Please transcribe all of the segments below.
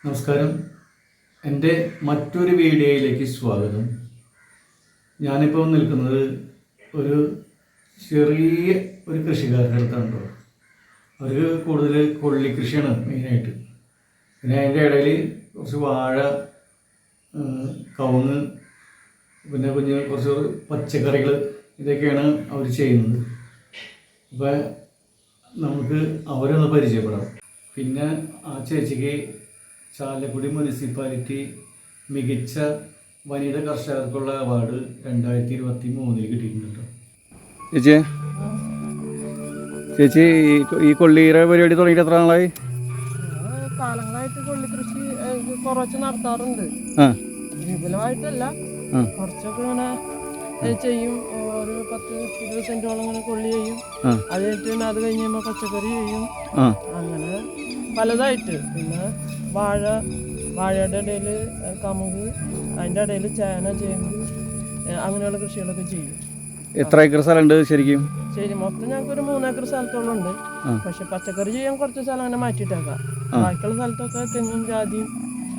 നമസ്കാരം. എൻ്റെ മറ്റൊരു വീഡിയോയിലേക്ക് സ്വാഗതം. ഞാനിപ്പോൾ നിൽക്കുന്നത് ഒരു ചെറിയ ഒരു കൃഷിക്കാരൻ്റെ അടുത്താണ്. അവർക്ക് കൂടുതൽ കൊള്ളി കൃഷിയാണ് മെയിനായിട്ട്. പിന്നെ അതിൻ്റെ ഇടയിൽ കുറച്ച് വാഴ, കവുങ്ങ്, പിന്നെ കുറച്ച് പച്ചക്കറികൾ, ഇതൊക്കെയാണ് അവർ ചെയ്യുന്നത്. അപ്പോൾ നമുക്ക് അവരൊന്ന് പരിചയപ്പെടാം. പിന്നെ ആ ചേച്ചിക്ക് ചാലക്കുടി മുനിസിപ്പാലിറ്റി മികച്ച വനിതാ കർഷകർക്കുള്ള അവാർഡ് 2023 കിട്ടിയിട്ടുണ്ട്. ചേച്ചി ഈ കൊള്ളിയുടെ പരിപാടി തുടങ്ങിയിട്ട് എത്ര നാളായി? കാലങ്ങളായിട്ട് കൊള്ളി കൃഷി കുറച്ച് നടത്താറുണ്ട്. വിപുലമായിട്ടല്ല, കുറച്ചൊക്കെ ഇങ്ങനെ ചെയ്യും. ഒരു 10-20 സെന്റോളം ഇങ്ങനെ കൊള്ളി ചെയ്യും. അത് കഴിഞ്ഞിട്ട് അത് കഴിയുമ്പോൾ പച്ചക്കറി ചെയ്യും. അങ്ങനെ പലതായിട്ട്. പിന്നെ വാഴയുടെ ഇടയിൽ കമുക്, അതിൻ്റെ ഇടയിൽ ചേന, ചേമ്പ്, അങ്ങനെയുള്ള കൃഷികളൊക്കെ ചെയ്യും. എത്ര ഏക്കർ സ്ഥലമുണ്ട് ശരിക്കും? ശരി, മൊത്തം ഞങ്ങൾക്ക് ഒരു 3 ഏക്കർ സ്ഥലത്തോളം ഉണ്ട്. പക്ഷെ പച്ചക്കറി ചെയ്യാൻ കുറച്ച് സ്ഥലം അങ്ങനെ മാറ്റിയിട്ടേക്കാം. ബാക്കിയുള്ള സ്ഥലത്തൊക്കെ തെങ്ങും ജാതിയും.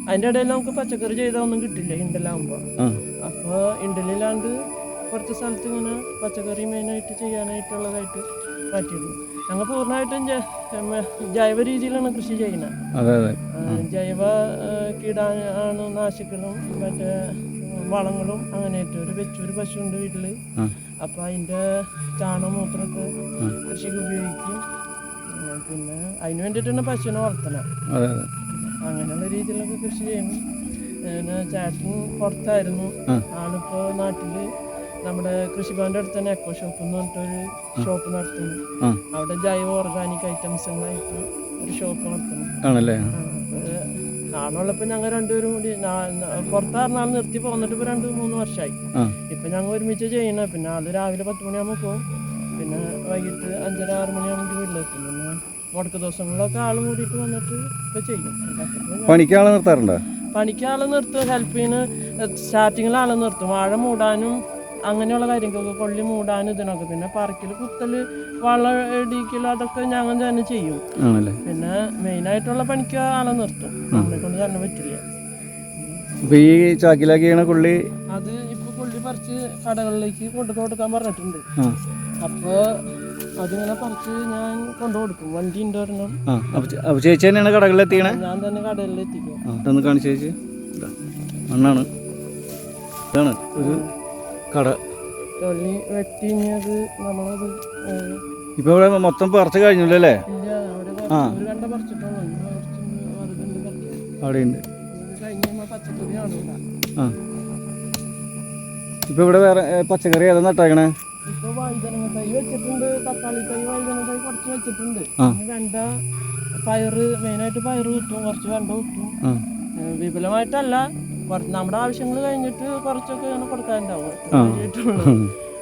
അതിൻ്റെ ഇടയിൽ നമുക്ക് പച്ചക്കറി ചെയ്താൽ ഒന്നും കിട്ടില്ല ഇണ്ടലാകുമ്പോൾ. അപ്പോൾ ഇണ്ടലില്ലാണ്ട് കുറച്ച് സ്ഥലത്ത് ഇങ്ങനെ പച്ചക്കറി മെയിനായിട്ട് ചെയ്യാനായിട്ടുള്ളതായിട്ട് മാറ്റിയിടും. ഞങ്ങൾ പൂർണ്ണമായിട്ടും ജൈവ രീതിയിലാണ് കൃഷി ചെയ്യുന്നത്. ജൈവ കീടാണുനാശികളും മറ്റേ വളങ്ങളും അങ്ങനെയായിട്ട് ഒരു പശുവുണ്ട് വീട്ടിൽ. അപ്പം അതിൻ്റെ ചാണകമൂത്രമൊക്കെ കൃഷിക്ക് ഉപയോഗിക്കും. പിന്നെ അതിന് വേണ്ടിയിട്ടാണ് പശുവിനെ വളർത്തണം. അങ്ങനെയുള്ള രീതിയിലൊക്കെ കൃഷി ചെയ്യുന്നു. പിന്നെ ചേട്ടൻ പുറത്തായിരുന്നു. ആളിപ്പോൾ നാട്ടിൽ നമ്മുടെ കൃഷിഭവൻ്റെ അടുത്ത് തന്നെ എക്കോ ഷോപ്പ് എന്ന് പറഞ്ഞിട്ടൊരു ഷോപ്പ് നടത്തുന്നു. അവിടെ ജൈവ ഓർഗാനിക് ഐറ്റംസുകളായിട്ട് ഒരു ഷോപ്പ് നടത്തുന്നു. ആളുള്ളപ്പോൾ ഞങ്ങൾ രണ്ടുപേരും കൂടി പുറത്തായിരുന്ന ആൾ നിർത്തി പോന്നിട്ട് ഇപ്പോൾ 2-3 വർഷമായി. ഇപ്പം ഞങ്ങൾ ഒരുമിച്ച് ചെയ്യണം. പിന്നെ ആൾ രാവിലെ 10 മണിയാകുമ്പോൾ പോകും. പിന്നെ വൈകിട്ട് 5:30-6 മണിയാകുമ്പോൾ വീട്ടിലെത്തും. പിന്നെ മുടക്ക് ദിവസങ്ങളിലൊക്കെ ആൾ കൂടിയിട്ട് വന്നിട്ട് ഇപ്പം ചെയ്യും. പണിക്കാളെ നിർത്താറുണ്ടോ? പണിക്കാളെ നിർത്തും. ഹെൽപ്പിന് സ്റ്റാർട്ടിങ്ങിൽ ആളെ നിർത്തും. വാഴ മൂടാനും അങ്ങനെയുള്ള കാര്യങ്ങളൊക്കെ, കൊള്ളി മൂടാനും ഇതിനൊക്കെ. പിന്നെ പറക്കൽ, കുത്തൽ, വളം ഇടിക്കൽ, അതൊക്കെ ഞങ്ങൾ തന്നെ ചെയ്യും. പിന്നെ മെയിനായിട്ടുള്ള പണിക്ക് ആളെ നിർത്തും. നമ്മളെ കൊണ്ട് തന്നെ പറ്റില്ല. ഈ ചാക്കിലാക്കിയാണ് കൊള്ളി. അത് ഇപ്പൊ കൊള്ളി പറിച്ച് കടകളിലേക്ക് കൊടുക്കാൻ പറഞ്ഞിട്ടുണ്ട്. അപ്പോൾ അതിങ്ങനെ പറിച്ച് ഞാൻ കൊണ്ടുകൊടുക്കും. വണ്ടി ഉണ്ട് ഒരെണ്ണം. ചേച്ചി തന്നെയാണ് കടകളിൽ എത്തിക്കണേ? ഞാൻ തന്നെ കടകളിൽ എത്തിക്കും. ഇതൊന്ന് കാണിച്ചു ചേച്ചി. മണ്ണാണ്, ഇതാണ് ഒരു കട. കൊള്ളി വെട്ടിഞ്ഞത് നമ്മളത് ഇപ്പൊ ഇവിടെ മൊത്തം പറിച്ച് കഴിഞ്ഞല്ലോ അല്ലേ? അവിടെ ഉണ്ട്. ഇപ്പൊ ഇവിടെ വേറെ പച്ചക്കറി ഏതാ നട്ടേക്കണേ? ഇപ്പൊ വഴുതനങ്ങ തൈ വെച്ചിട്ടുണ്ട്, തക്കാളി തൈ, വഴുതന തൈ കുറച്ച് വെച്ചിട്ടുണ്ട്. വെണ്ട, പയറ്, മെയിനായിട്ട് പയറ് കിട്ടും, കുറച്ച് വെണ്ട കിട്ടും. വിപുലമായിട്ടല്ല, നമ്മുടെ ആവശ്യങ്ങൾ കഴിഞ്ഞിട്ട് കുറച്ചൊക്കെ അങ്ങനെ കൊടുക്കാനുണ്ടാവും.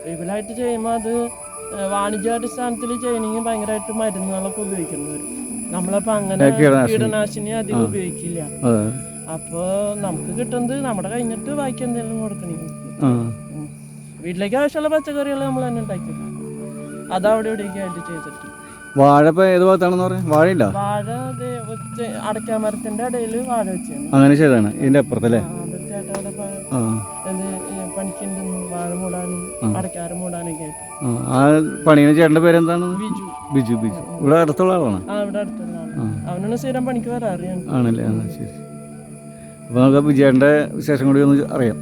വിപുലമായിട്ട് ചെയ്യുമ്പോൾ അത് വാണിജ്യാടിസ്ഥാനത്തിൽ ചെയ്യണമെങ്കിൽ ഭയങ്കരമായിട്ട് മരുന്നുകളൊക്കെ ഉപയോഗിക്കുന്നത്. നമ്മളപ്പോൾ അങ്ങനെ കീടനാശിനി അധികം ഉപയോഗിക്കില്ല. അപ്പോൾ നമുക്ക് കിട്ടുന്നത് നമ്മുടെ കഴിഞ്ഞിട്ട് ബാക്കി എന്തെങ്കിലും കൊടുക്കണമെങ്കിൽ വീട്ടിലേക്ക് ആവശ്യമുള്ള പച്ചക്കറികൾ നമ്മൾ തന്നെ ഉണ്ടാക്കി അതവിടെ ഇവിടേക്ക് ആയിട്ട് ചെയ്തിട്ട്. വാഴ ഇപ്പൊ ഏത് ഭാഗത്താണെന്ന് പറയാം? വാഴയില്ല, വാഴ അടയ്ക്കാമരത്തിന്റെ ഇടയിൽ വാഴ വെച്ചാണ്. അങ്ങനെ ചെയ്താണ് ഇതിന്റെ അപ്പുറത്തല്ലേ? പണിക്കുണ്ടെന്ന് വാഴ മൂടാനും അടയ്ക്കാറ് മൂടാനൊക്കെ ആയിട്ട്. ആ പണിയുടെ ചേട്ടന്റെ പേരെന്താണ്? ബിജു. ഇവിടെ അടുത്തുള്ള ആളാണ്? ഇവിടെ അടുത്തുള്ള ആളാണ്. അവനാണ് സ്ഥിരം പണിക്ക് വരാറ്. ആണല്ലേ? ശരി. അപ്പൊ നമുക്ക് ബിജുവേട്ടന്റെ വിശേഷം കൂടി ഒന്ന് അറിയാം.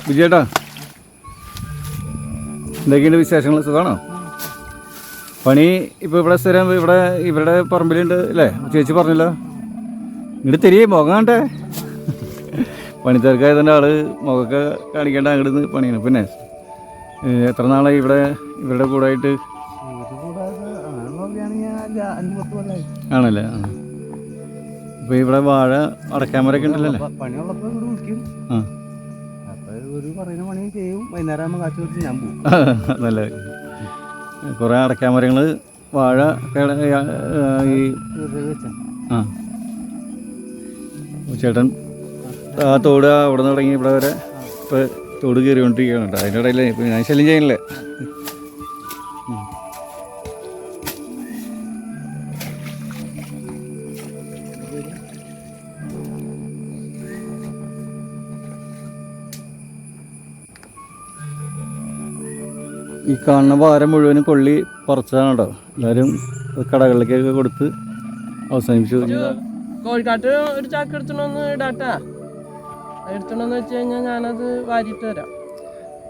ബിജുവേട്ടാ, എന്തൊക്കെയുണ്ട് വിശേഷങ്ങൾ? സുഖമാണോ? പണി ഇപ്പോൾ ഇവിടെ സ്ഥിരം ഇവരുടെ പറമ്പിലുണ്ട് അല്ലേ? ചേച്ചി പറഞ്ഞല്ലോ. ഇങ്ങോട്ട് തിരികെ മുഖം കണ്ടേ. പണിത്തിരക്കായതിൻ്റെ ആള് മുഖമൊക്കെ കാണിക്കേണ്ട അങ്ങോട്ട് പണിയാണ്. പിന്നെ എത്ര നാളായി ഇവരുടെ കൂടെ ആയിട്ട്? ആണല്ലേ? അപ്പോൾ ഇവിടെ വാഴ അടയ്ക്കാമരൊക്കെ ഉണ്ടല്ലോ അല്ലേ? പണിയുള്ളപ്പോൾ ഇവിടെ വിളിക്കും. ഒരു പറയുന്ന പണി ചെയ്യും. വൈകുന്നേരം ആകുമ്പോൾ കാച്ചു കൊടുത്ത് ഞാൻ പോകും. നല്ല കുറേ അടയ്ക്കാമരങ്ങൾ, വാഴ ഈ ചേട്ടൻ ആ തോട് അവിടെ നിന്ന് തുടങ്ങി ഇവിടെ വരെ ഇപ്പോൾ തോട് കയറിക്കൊണ്ടിരിക്കുകയാണ് കേട്ടോ. അതിൻ്റെ ഇടയിൽ ഇപ്പോൾ ഞാൻ ശല്യം ചെയ്യണില്ലേ? ഈ കാണുന്ന ഭാരം മുഴുവനും കൊള്ളി പറിച്ചതാണ് കേട്ടോ. എല്ലാവരും കടകളിലേക്കൊക്കെ കൊടുത്ത് അവസാനിപ്പിച്ചു. കോഴിക്കാട്ട് ഒരു ചാക്ക് എടുത്തണമെന്ന് ഇടാട്ടാ. എടുത്തണമെന്ന് വെച്ച് കഴിഞ്ഞാൽ ഞാനത് വാരിയിട്ട് തരാം.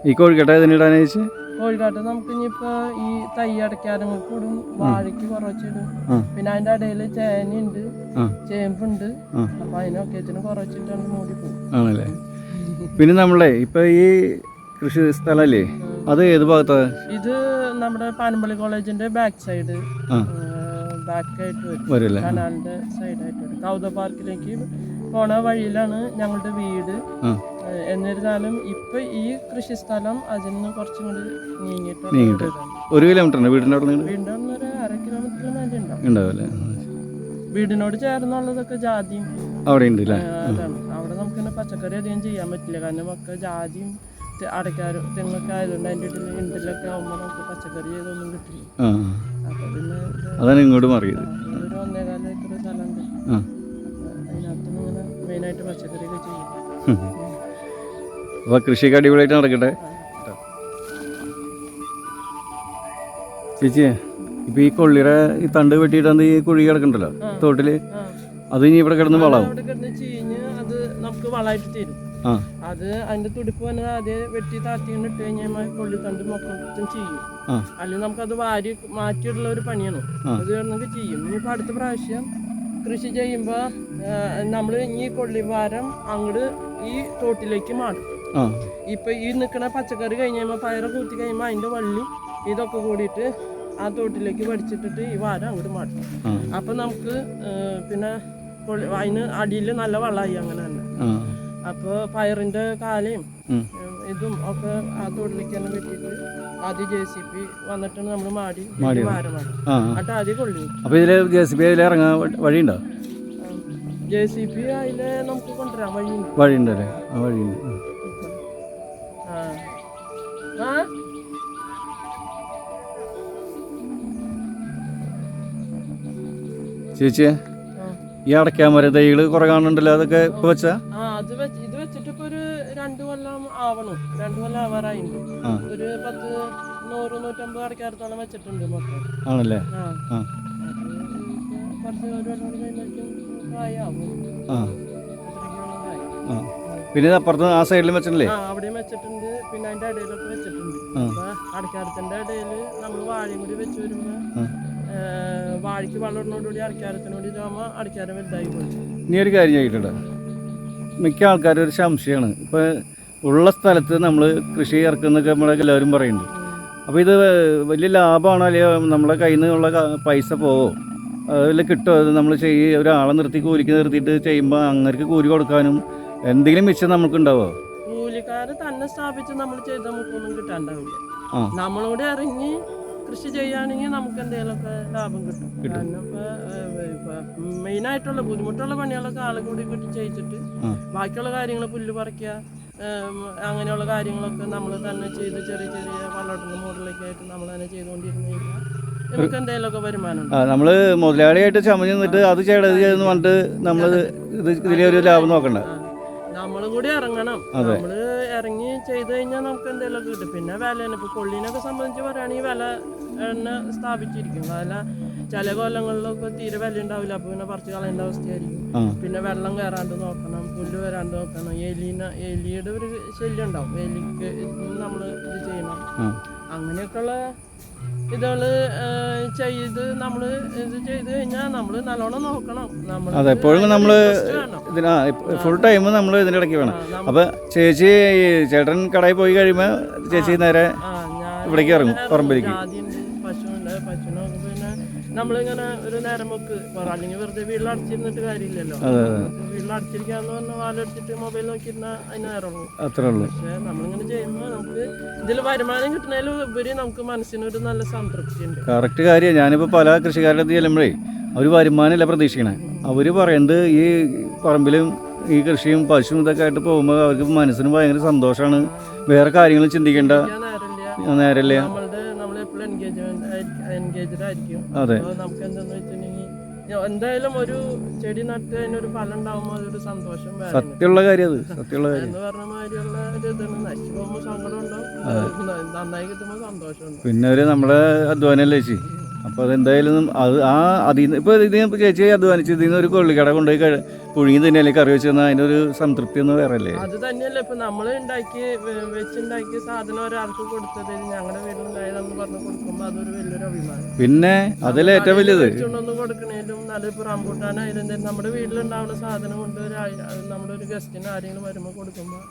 ഈ കോഴിക്കട്ട ഏതിനിടാന്ന് ചോദിച്ചു? കോഴിക്കാട്ട് നമുക്ക് ഇനിയിപ്പോൾ ഈ തൈ അടയ്ക്കാരങ്ങൾക്ക് ഇടും, വാഴയ്ക്ക് കുറച്ചിടും, പിന്നെ അതിൻ്റെ ഇടയിൽ ചേനയുണ്ട്, ചേമ്പുണ്ട്. അപ്പം അതിനൊക്കെ കുറച്ചിട്ടാണ് മൂടി പോകും. ആണല്ലേ. പിന്നെ നമ്മളെ ഇപ്പം ഈ കൃഷി സ്ഥലമല്ലേ, അത് ഏത് ഭാഗത്താണ്? ഇത് നമ്മുടെ പാനമ്പള്ളി കോളേജിന്റെ ബാക്ക് സൈഡ്, ബാക്കായിട്ട് വരും, കനാലിന്റെ സൈഡായിട്ട് വരും. കൗത പാർക്കിലേക്ക് പോണ വഴിയിലാണ് ഞങ്ങളുടെ വീട്. എന്നിരുന്നാലും ഇപ്പൊ ഈ കൃഷി സ്ഥലം അതിന് കുറച്ചും കൂടി നീങ്ങിയിട്ട് 1 കിലോമീറ്റർ വീടിന്റെ അവിടെ വീടിന്റെ അവിടെ ഒരു 1/2 കിലോമീറ്റർ മേലെ ഉണ്ടാവും. വീടിനോട് ചേർന്നുള്ളതൊക്കെ ജാതിയും അവിടെ ഉണ്ട്. അതാണ്. അവിടെ നമുക്ക് പച്ചക്കറി അധികം ചെയ്യാൻ പറ്റില്ല, കാരണം ഒക്കെ ജാതിയും അടയ്ക്കാരും തെങ്ങൊക്കെ ആയതുകൊണ്ട് അതിൻ്റെ ഇടയിൽ ഇണ്ടിലൊക്കെ ആകുമ്പോൾ നമുക്ക് പച്ചക്കറി ചെയ്തൊന്നും കിട്ടില്ല. അപ്പൊ പിന്നെ അതാണ് ഇങ്ങോട്ട് മാറിയത്. ഒരു 1.25 ഏക്കർ സ്ഥലമുണ്ട്. അതിനകത്തുനിന്ന് ഇങ്ങനെ മെയിനായിട്ട് പച്ചക്കറിയൊക്കെ ചെയ്യും. അപ്പോൾ കൃഷിയൊക്കെ അടിപൊളിയായിട്ട് നടക്കട്ടെ ചേച്ചി. ഇപ്പം ഈ കൊള്ളിയുടെ ഈ തണ്ട് വെട്ടിയിട്ടാണ് ഈ കുഴി കിടക്കണ്ടല്ലോ തോട്ടിൽ, അത് ഇനി ഇവിടെ കിടന്ന് വളമാവും. അവിടെ കിടന്ന് ചീഞ്ഞ് അത് നമുക്ക് വളമായിട്ട് തരും. അത് അതിന്റെ തുടിപ്പ് തന്നെ ആദ്യം വെട്ടി താത്തി ഇട്ട് കഴിഞ്ഞാൽ കൊള്ളിത്തണ്ട് മൊത്തം ചെയ്യും. അല്ലെങ്കിൽ നമുക്കത് വാരി മാറ്റിയിട്ടുള്ള ഒരു പണിയാണ്. അത് നമുക്ക് ചെയ്യും. ഇനിയിപ്പോൾ അടുത്ത പ്രാവശ്യം കൃഷി ചെയ്യുമ്പോൾ നമ്മൾ ഈ കൊള്ളിവാരം അങ്ങോട്ട് ഈ തോട്ടിലേക്ക് മാറും. ഇപ്പൊ ഈ നിൽക്കുന്ന പച്ചക്കറി കഴിഞ്ഞ് കഴിയുമ്പോൾ പയറ് കൂത്തി കഴിയുമ്പോൾ അതിന്റെ വള്ളി ഇതൊക്കെ കൂടിയിട്ട് ആ തോട്ടിലേക്ക് വടിച്ചിട്ടിട്ട് ഈ വാരം അങ്ങോട്ട് മാറ്റും. അപ്പൊ നമുക്ക് പിന്നെ അതിന് അടിയിൽ നല്ല വെള്ളമായി അങ്ങനെ തന്നെ. അപ്പോൾ പയറിന്റെ കാലയും ഇതും ഒക്കെ ആ തോട്ടിലേക്ക് തന്നെ വെട്ടിയിട്ട് ആദ്യം JCB വന്നിട്ടാണ് നമ്മൾ മാടി വാരം എന്നിട്ട് ആദ്യം കൊള്ളി. അപ്പൊ ഇതില് JCB അതിൽ ഇറങ്ങാൻ വഴിയുണ്ടോ? JCB അതില് നമുക്ക് കൊണ്ടുവരാൻ വഴിയുണ്ടല്ലേ? ആ വഴിയുണ്ട്. ചേച്ചിയെ ഈ അടയ്ക്കാമര തൈകള് കുറെ കാണുന്നുണ്ടല്ലോ, അതൊക്കെ ഇപ്പൊ വെച്ചാ? ഇത് വെച്ചിട്ട് ഇപ്പൊ ഒരു 2 കൊല്ലം ആവണം. 2 കൊല്ലം ആവാറായിട്ടുണ്ട്. ഒരു 100-150 അടയ്ക്കാരത്തോളം വെച്ചിട്ടുണ്ട് മൊത്തം. ആണല്ലേ? കുറച്ച് ഒരു കൊല്ലം കൂടി കഴിയുമ്പോഴേക്കും കായാവും. പിന്നെ അപ്പുറത്ത് ആ സൈഡിലും വെച്ചിട്ടില്ലേ? അവിടെയും വെച്ചിട്ടുണ്ട്. പിന്നെ അതിന്റെ ഇടയിലൊക്കെ വെച്ചിട്ടുണ്ട്. അപ്പൊ അടയ്ക്കാരത്തിന്റെ ഇടയിൽ നമ്മൾ വാഴയും കൂടി വെച്ച് വരുമ്പോ വാഴയ്ക്ക് വളർന്നോടുകൂടി അടയ്ക്കാരത്തിനോട് ഇതാകുമ്പോൾ അടയ്ക്കാരം വലുതായി പോയി. ഇനി ഒരു കാര്യം ചെയ്തിട്ടുണ്ട്, മിക്ക ആൾക്കാരും ഒരു സംശയമാണ്, ഇപ്പോൾ ഉള്ള സ്ഥലത്ത് നമ്മൾ കൃഷി ഇറക്കുന്നൊക്കെ നമ്മളൊക്കെ എല്ലാവരും പറയുന്നുണ്ട്. അപ്പോൾ ഇത് വലിയ ലാഭമാണോ അല്ലെങ്കിൽ നമ്മളെ കയ്യിൽ നിന്നുള്ള പൈസ പോവോ, അതിൽ കിട്ടുമോ? അത് നമ്മൾ ഒരാളെ നിർത്തി കൂലിക്ക് നിർത്തിയിട്ട് ചെയ്യുമ്പോൾ അങ്ങനെ കൂലി കൊടുക്കാനും എന്തെങ്കിലും മിച്ചം നമുക്ക് ഉണ്ടാവോ? കൂലിക്കാര് തന്നെ സ്ഥാപിച്ച് നമ്മൾ ചെയ്ത നമുക്കൊന്നും കിട്ടാണ്ടാവില്ല. നമ്മളോട് ഇറങ്ങി കൃഷി ചെയ്യുകയാണെങ്കിൽ നമുക്ക് എന്തെങ്കിലുമൊക്കെ ലാഭം കിട്ടും. കാരണം ഇപ്പൊ മെയിനായിട്ടുള്ള ബുദ്ധിമുട്ടുള്ള പണികളൊക്കെ ആളെ കൂടി കിട്ടി ചെയ്യിച്ചിട്ട് ബാക്കിയുള്ള കാര്യങ്ങൾ പുല്ല് പറിക്കുക അങ്ങനെയുള്ള കാര്യങ്ങളൊക്കെ നമ്മൾ തന്നെ ചെയ്ത് ചെറിയ ചെറിയ വളർത്തുന്ന മോഡലൊക്കെ ആയിട്ട് നമ്മൾ തന്നെ ചെയ്തുകൊണ്ടിരുന്നു കഴിഞ്ഞാൽ നമുക്ക് എന്തെങ്കിലുമൊക്കെ വരുമാനം ഉണ്ട്. നമ്മൾ മുതലാളിയായിട്ട് ചമഞ്ഞ് നിന്നിട്ട് അത് ചെയ്തെന്ന് പറഞ്ഞിട്ട് നമ്മൾ ഇതിലൊരു ലാഭം നോക്കണ്ട. നമ്മളും കൂടി ഇറങ്ങണം. നമ്മള് ഇറങ്ങി ചെയ്ത് കഴിഞ്ഞാൽ നമുക്ക് എന്തെങ്കിലുമൊക്കെ കിട്ടും. പിന്നെ വില ഇപ്പൊ കൊള്ളിനൊക്കെ സംബന്ധിച്ച് പറയുകയാണെങ്കിൽ വില എണ്ണ സ്ഥാപിച്ചിരിക്കും. വില ചില കൊല്ലങ്ങളിലൊക്കെ തീരെ വില ഉണ്ടാവില്ല. അപ്പൊ പിന്നെ പറിച്ച് കളയേണ്ട അവസ്ഥയായിരിക്കും. പിന്നെ വെള്ളം കയറാണ്ട് നോക്കണം, പുല്ല് വരാണ്ട് നോക്കണം, എലിയുടെ ഒരു ശല്യം ഉണ്ടാവും. എലിക്ക് നമ്മൾ ഇത് ചെയ്യണം. അങ്ങനെയൊക്കെയുള്ള ഇതുകള് ചെയ്ത് നമ്മള് ഇത് ചെയ്ത് കഴിഞ്ഞാൽ നമ്മള് നല്ലോണം നോക്കണം. അതെ, എപ്പോഴും നമ്മള് ഫുൾ ടൈം നമ്മൾ ഇതിൻ്റെ ഇടയ്ക്ക് വേണം. അപ്പൊ ചേച്ചി ചേട്ടൻ കടയിൽ പോയി കഴിയുമ്പോൾ ചേച്ചി നേരെ ഇവിടേക്ക് ഇറങ്ങും, പറമ്പിലേക്ക്. പശുവിനൊക്കെ പിന്നെ നമ്മളിങ്ങനെ ഒരു നേരം വെക്ക് അല്ലെങ്കിൽ വെറുതെ വീട്ടിലടച്ചിരുന്നിട്ട് കാര്യമില്ലല്ലോ. വീട്ടിലടച്ചിരിക്കാന്ന് പറഞ്ഞാൽ വാലടിച്ചിട്ട് മൊബൈൽ നോക്കിയിരുന്നാൽ അതിന് നേരം അത്രേ ഉള്ളൂ. പക്ഷെ നമ്മളിങ്ങനെ ചെയ്യുമ്പോൾ നമുക്ക് ഇതിൽ വരുമാനം കിട്ടുന്നതിൽ ഉപരി നമുക്ക് മനസ്സിനൊരു നല്ല സംതൃപ്തി ഉണ്ട്. കറക്റ്റ് കാര്യം. ഞാനിപ്പോൾ പല കൃഷിക്കാരുടെ അടുത്ത് ചെല്ലുമ്പോഴേ അവർ വരുമാനമല്ല പ്രതീക്ഷിക്കണേ. അവർ പറയുന്നത് ഈ പറമ്പിലും ഈ കൃഷിയും പശുവും ഇതൊക്കെ ആയിട്ട് പോകുമ്പോൾ അവർക്ക് മനസ്സിന് ഭയങ്കര സന്തോഷമാണ്. വേറെ കാര്യങ്ങൾ ചിന്തിക്കേണ്ട നേരമില്ല. നമ്മളെപ്പോഴും എൻഗേജ്ഡ് ആയിരിക്കും. അതെ, നമുക്ക് എന്താന്ന് വെച്ചിട്ടുണ്ടെങ്കിൽ എന്തായാലും ഒരു ചെടി നട്ട് അതിനൊരു ഫലം ഉണ്ടാകുമ്പോൾ അതൊരു സന്തോഷം വേറെ സത്യമുള്ള കാര്യം അത്, സത്യമുള്ള കാര്യം. എന്ന് പറഞ്ഞ മാതിരിയുള്ള ഒരു ഇതാണ്. നശിച്ചു പോകുമ്പോൾ സങ്കടം ഉണ്ടാവും, നന്നായി കിട്ടുമ്പോൾ സന്തോഷമുണ്ട്. പിന്നെ ഒരു നമ്മുടെ അധ്വാനമല്ലേ ചേച്ചി. അപ്പോൾ അതെന്തായാലും അത് അതിൽ നിന്ന് ഇപ്പോൾ ഇതിന് ചേച്ചി അധ്വാനിച്ച് ഇതിൽ നിന്ന് ഒരു കൊള്ളിക്കട കൊണ്ടുപോയി പുഴുങ്ങി തന്നെയല്ലേ കറി വെച്ച് തന്നാൽ അതിനൊരു സംതൃപ്തി ഒന്നും വേറെ അല്ലേ? അത് തന്നെയല്ലേ ഇപ്പൊ നമ്മൾ വെച്ചുണ്ടാക്കിയ സാധനം ഒരാൾക്ക് കൊടുത്തത് ഞങ്ങളുടെ വീട്ടിലുണ്ടായതെന്ന് പറഞ്ഞ് കൊടുക്കുമ്പോൾ അതൊരു വലിയൊരു അഭിമാനം. പിന്നെ അതിൽ ഏറ്റവും വലിയത് വെച്ചുകൊണ്ടൊന്ന് കൊടുക്കണേലും നല്ലൊരു റംബൂട്ടാനായാലും നമ്മുടെ വീട്ടിലുണ്ടാവുന്ന സാധനം കൊണ്ട് നമ്മുടെ ഒരു ഗസ്റ്റിന് ആരെങ്കിലും വരുമ്പോൾ കൊടുക്കുമ്പോൾ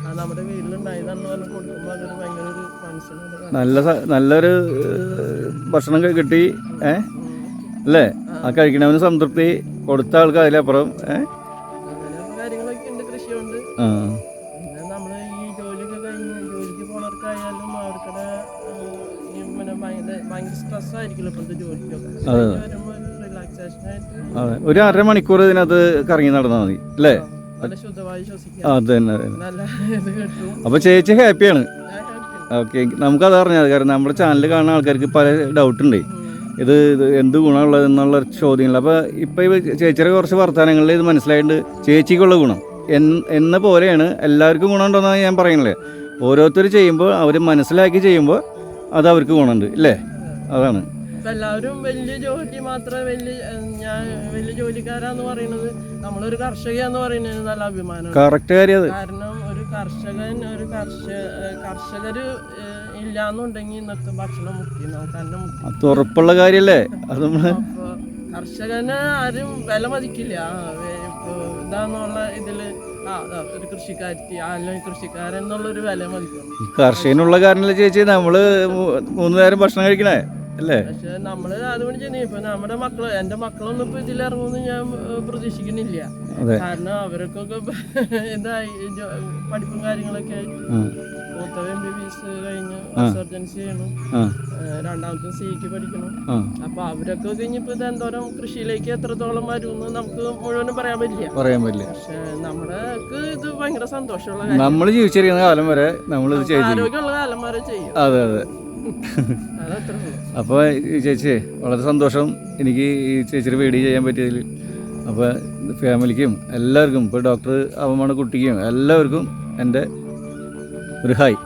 അത് നമ്മുടെ വീട്ടിലുണ്ടായതാണെന്ന് പറഞ്ഞ് കൊടുക്കുമ്പോൾ അതൊരു ഭയങ്കര ഒരു മനസ്സിന് നല്ലൊരു ഭക്ഷണം കിട്ടി അല്ലേ? ആ കഴിക്കണവന് സംതൃപ്തി, കൊടുത്ത ആൾക്ക് അതിലപ്പുറം കാര്യങ്ങളൊക്കെ ഉണ്ട്. കൃഷിയുണ്ട്. പിന്നെ നമ്മൾ ഈ ജോലിയൊക്കെ കഴിഞ്ഞ് ജോലിക്ക് പോണവർക്കായാലും അവർക്കടെ ഭയങ്കര സ്ട്രെസ് ആയിരിക്കില്ല ഇപ്പോഴത്തെ ജോലിക്കൊക്കെ. വരുമ്പോൾ ഒരു റിലാക്സേഷൻ ആയിട്ട് അതെ, ഒരു 1/2 മണിക്കൂർ ഇതിനകത്ത് കറങ്ങി നടന്നാൽ മതി അല്ലേ? നല്ല ശുദ്ധമായി ശ്വസിക്കാം. അത് തന്നെ. നല്ല ഇത് കിട്ടും. അപ്പോൾ ചേച്ചി ഹാപ്പിയാണ്. ഓക്കെ, നമുക്കത് അറിഞ്ഞത് കാരണം നമ്മുടെ ചാനൽ കാണുന്ന ആൾക്കാർക്ക് പല ഡൗട്ടുണ്ട് ഇത് എന്ത് ഗുണമുള്ളത് എന്നുള്ള ചോദ്യങ്ങൾ. അപ്പോൾ ഇപ്പോൾ ഈ ചേച്ചിയുടെ കുറച്ച് വർത്തമാനങ്ങളിൽ ഇത് മനസ്സിലായിട്ടുണ്ട് ചേച്ചിക്കുള്ള ഗുണം എന്ന പോലെയാണ് എല്ലാവർക്കും ഗുണമുണ്ടെന്നാണ് ഞാൻ പറയുന്നത്. ഓരോരുത്തർ ചെയ്യുമ്പോൾ അവർ മനസ്സിലാക്കി ചെയ്യുമ്പോൾ അത് അവർക്ക് ഗുണമുണ്ട് ഇല്ലേ? അതാണ് ഇപ്പം എല്ലാവരും വലിയ ജോലി മാത്രമേ വലിയ ജോലിക്കാരാന്ന് പറയുന്നത്. നമ്മളൊരു കർഷകയാന്ന് പറയുന്നത് നല്ല അഭിമാനമാണ്. കറക്റ്റ് കാര്യം അത്. കാരണം ഒരു കർഷകര് ഇല്ലാന്നുണ്ടെങ്കിൽ ഇന്നത്തെ ഭക്ഷണം മുക്കി നമുക്ക് തന്നെ മുക്കി. അത് ഉറപ്പുള്ള കാര്യമല്ലേ? അത് നമ്മള് അപ്പോൾ കർഷകനെ ആരും വില മതിക്കില്ല. ഇതാന്നുള്ള ഇതില് ഒരു കൃഷിക്കാരി അല്ലെങ്കിൽ കൃഷിക്കാരൻ എന്നുള്ളൊരു വില മതിക്കും. കർഷകനുള്ള കാരണമല്ലേ ചേച്ചി നമ്മള് 3 നേരം ഭക്ഷണം കഴിക്കണേ അല്ലേ? പക്ഷെ നമ്മള് അതുകൊണ്ട് ചെയ്യുന്നത് ഇപ്പൊ നമ്മുടെ എന്റെ മക്കളൊന്നും ഇപ്പൊ ഇതിലിറങ്ങുമെന്ന് ഞാൻ പ്രതീക്ഷിക്കുന്നില്ല. കാരണം അവർക്കൊക്കെ ഇതായി പഠിപ്പും കാര്യങ്ങളൊക്കെ ആയിട്ട് മൂത്തവ MBBS കഴിഞ്ഞ് സർജൻസി ചെയ്യണം, രണ്ടാമത്തെ സിക്ക് പഠിക്കണം. അപ്പൊ അവരൊക്കെ കഴിഞ്ഞിപ്പോ ഇത് എന്തോരം കൃഷിയിലേക്ക് എത്രത്തോളം വരുമെന്ന് നമുക്ക് മുഴുവനും പറയാൻ പറ്റില്ല. പക്ഷെ നമ്മുടെ ഇത് ഭയങ്കര സന്തോഷമുള്ള കാര്യം. നമ്മൾ ജീവിച്ചിരിക്കുന്ന കാലം വരെ നമ്മൾ ആരോഗ്യമുള്ള കാലം വരെ ചെയ്യും. അതെ. അപ്പോൾ ചേച്ചി വളരെ സന്തോഷം എനിക്ക് ഈ ചേച്ചിയുടെ വീഡിയോ ചെയ്യാൻ പറ്റിയതിൽ. അപ്പോൾ ഫാമിലിക്കും എല്ലാവർക്കും, ഇപ്പോൾ ഡോക്ടർ അവമാണ് കുട്ടിക്കും എല്ലാവർക്കും എൻ്റെ ഒരു ഹായ്.